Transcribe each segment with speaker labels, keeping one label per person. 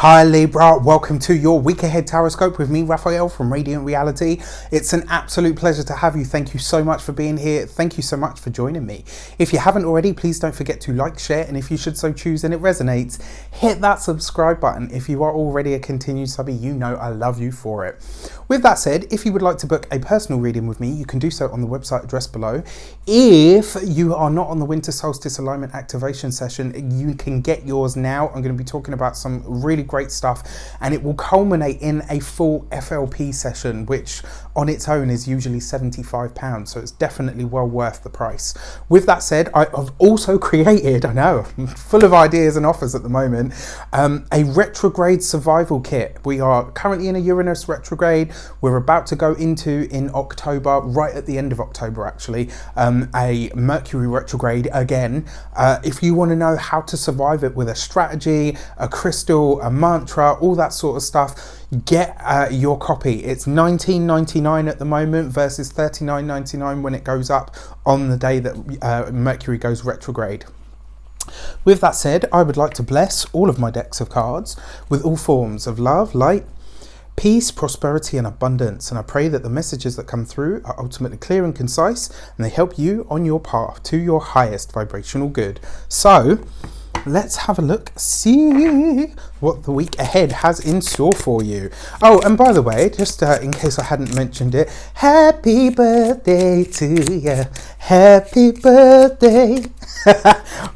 Speaker 1: Hi Libra, welcome to your week ahead taroscope with me, Raphael from Reydiant Reality. It's an absolute pleasure to have you. Thank you so much for being here. Thank you so much for joining me. If you haven't already, please don't forget to like, share, and if you should so choose and it resonates, hit that subscribe button. If you are already a continued subby, you know I love you for it. With that said, if you would like to book a personal reading with me, you can do so on the website address below. If you are not on the winter solstice alignment activation session, you can get yours now. I'm going to be talking about some really great stuff, and it will culminate in a full FLP session, which on its own is usually £75, so it's definitely well worth the price. With that said, I've also created, I know, I'm full of ideas and offers at the moment, a retrograde survival kit. We are currently in a Uranus retrograde. We're about to go into, in October, right at the end of October actually, a Mercury retrograde again. If you want to know how to survive it with a strategy, a crystal, a mantra, all that sort of stuff, get your copy. It's $19.99 at the moment versus $39.99 when it goes up on the day that Mercury goes retrograde. With that said, I would like to bless all of my decks of cards with all forms of love, light, peace, prosperity and abundance, and I pray that the messages that come through are ultimately clear and concise, and they help you on your path to your highest vibrational good. So let's have a look, see what the week ahead has in store for you. Oh, and by the way, just in case I hadn't mentioned it, happy birthday to you, happy birthday.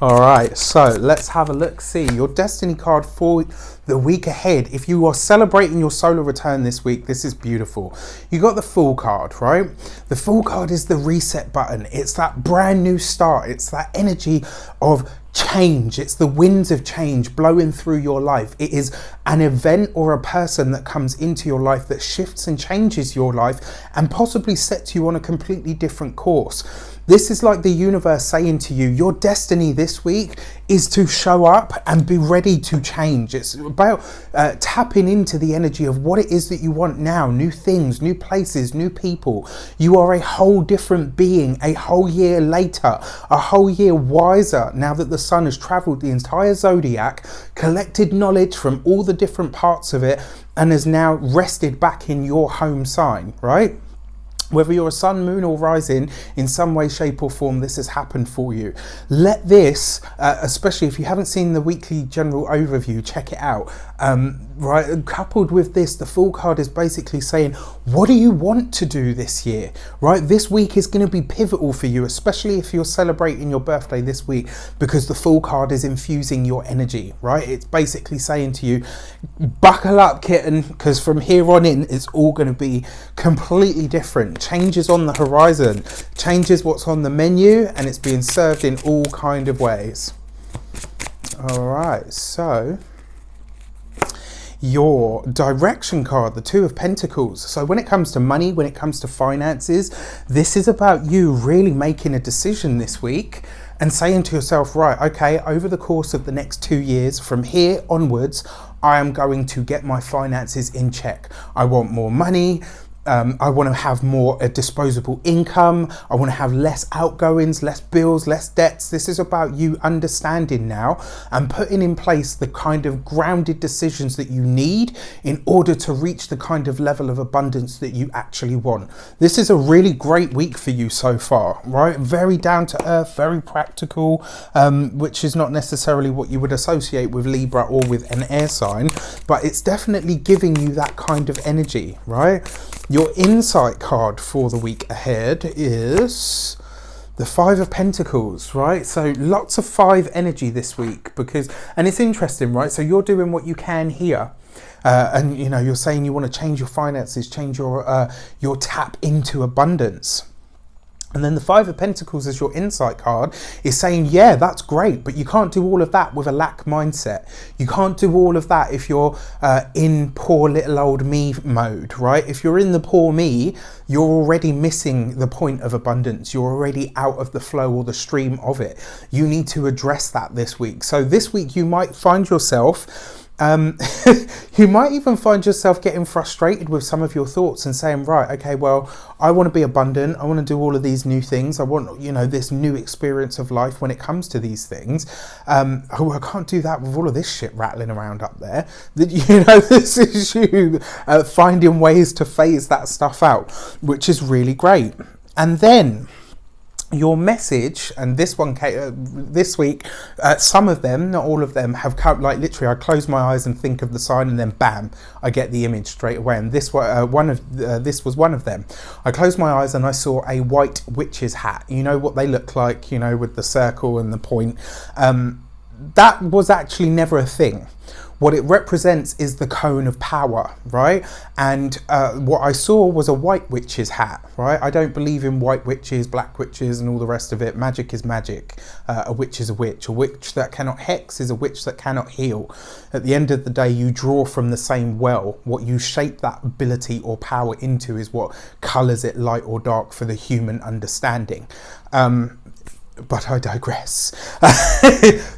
Speaker 1: All right, so let's have a look, see your destiny card for the week ahead. If you are celebrating your solar return this week, this is beautiful. You got the Fool card, right? The Fool card is the reset button. It's that brand new start. It's that energy of change. It's the winds of change blowing through your life. It is an event or a person that comes into your life that shifts and changes your life and possibly sets you on a completely different course. This is like the universe saying to you, your destiny this week is to show up and be ready to change. It's about tapping into the energy of what it is that you want now, new things, new places, new people. You are a whole different being, a whole year later, a whole year wiser now that the sun has traveled the entire zodiac, collected knowledge from all the different parts of it, and has now rested back in your home sign, right? Whether you're a sun, moon or rising, in some way, shape or form, this has happened for you. Let this, especially if you haven't seen the weekly general overview, check it out. Right, coupled with this, the Fool card is basically saying, what do you want to do this year? Right, this week is going to be pivotal for you, especially if you're celebrating your birthday this week, because the Fool card is infusing your energy, right? It's basically saying to you, buckle up, kitten, because from here on in, it's all going to be completely different. Changes on the horizon, changes what's on the menu, and it's being served in all kind of ways. All right, so your direction card, the Two of Pentacles. So when it comes to money, when it comes to finances, this is about you really making a decision this week and saying to yourself, right, okay, over the course of the next 2 years, from here onwards, I am going to get my finances in check. I want more money. I want to have more disposable income. I want to have less outgoings, less bills, less debts. This is about you understanding now and putting in place the kind of grounded decisions that you need in order to reach the kind of level of abundance that you actually want. This is a really great week for you so far, right? Very down to earth, very practical, which is not necessarily what you would associate with Libra or with an air sign, but it's definitely giving you that kind of energy, right? Your insight card for the week ahead is the Five of Pentacles, right? So lots of 5 energy this week, because, and it's interesting, right? So you're doing what you can here. And you know, you're saying you want to change your finances, change your tap into abundance. And then the Five of Pentacles as your insight card is saying, yeah, that's great, but you can't do all of that with a lack mindset. You can't do all of that if you're in poor little old me mode, right? If you're in the poor me, you're already missing the point of abundance. You're already out of the flow or the stream of it. You need to address that this week. So this week you might find yourself you might even find yourself getting frustrated with some of your thoughts and saying, right, okay, well, I want to be abundant. I want to do all of these new things. I want, this new experience of life when it comes to these things. I can't do that with all of this shit rattling around up there. This is you finding ways to phase that stuff out, which is really great. And then your message, and this one came this week, some of them, not all of them, have come, like literally I close my eyes and think of the sign and then bam, I get the image straight away. And this this was one of them. I closed my eyes and I saw a white witch's hat. You know what they look like, with the circle and the point. That was actually never a thing. What it represents is the cone of power, right? And what I saw was a white witch's hat, right? I don't believe in white witches, black witches, and all the rest of it. Magic is magic. A witch is a witch. A witch that cannot hex is a witch that cannot heal. At the end of the day, you draw from the same well. What you shape that ability or power into is what colours it light or dark for the human understanding. But I digress.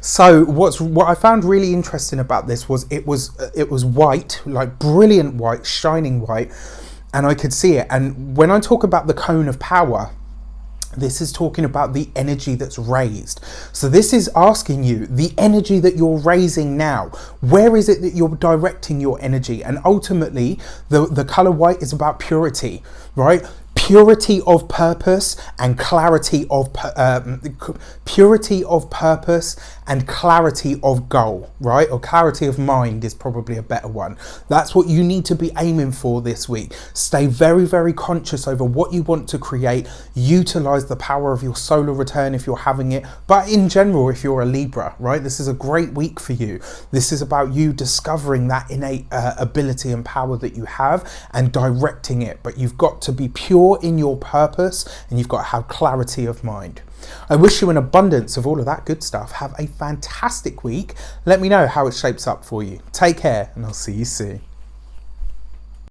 Speaker 1: So what I found really interesting about this was it was white, like brilliant white, shining white, and I could see it. And when I talk about the cone of power, this is talking about the energy that's raised. So this is asking you, the energy that you're raising now, where is it that you're directing your energy? And ultimately, the color white is about purity, right? Purity of purpose and clarity of purpose and clarity of goal, right? Or clarity of mind is probably a better one. That's what you need to be aiming for this week. Stay very, very conscious over what you want to create. Utilize the power of your solar return if you're having it. But in general, if you're a Libra, right? This is a great week for you. This is about you discovering that innate ability and power that you have and directing it. But you've got to be pure in your purpose and you've got to have clarity of mind. I wish you an abundance of all of that good stuff. Have a fantastic week. Let me know how it shapes up for you. Take care and I'll see you soon.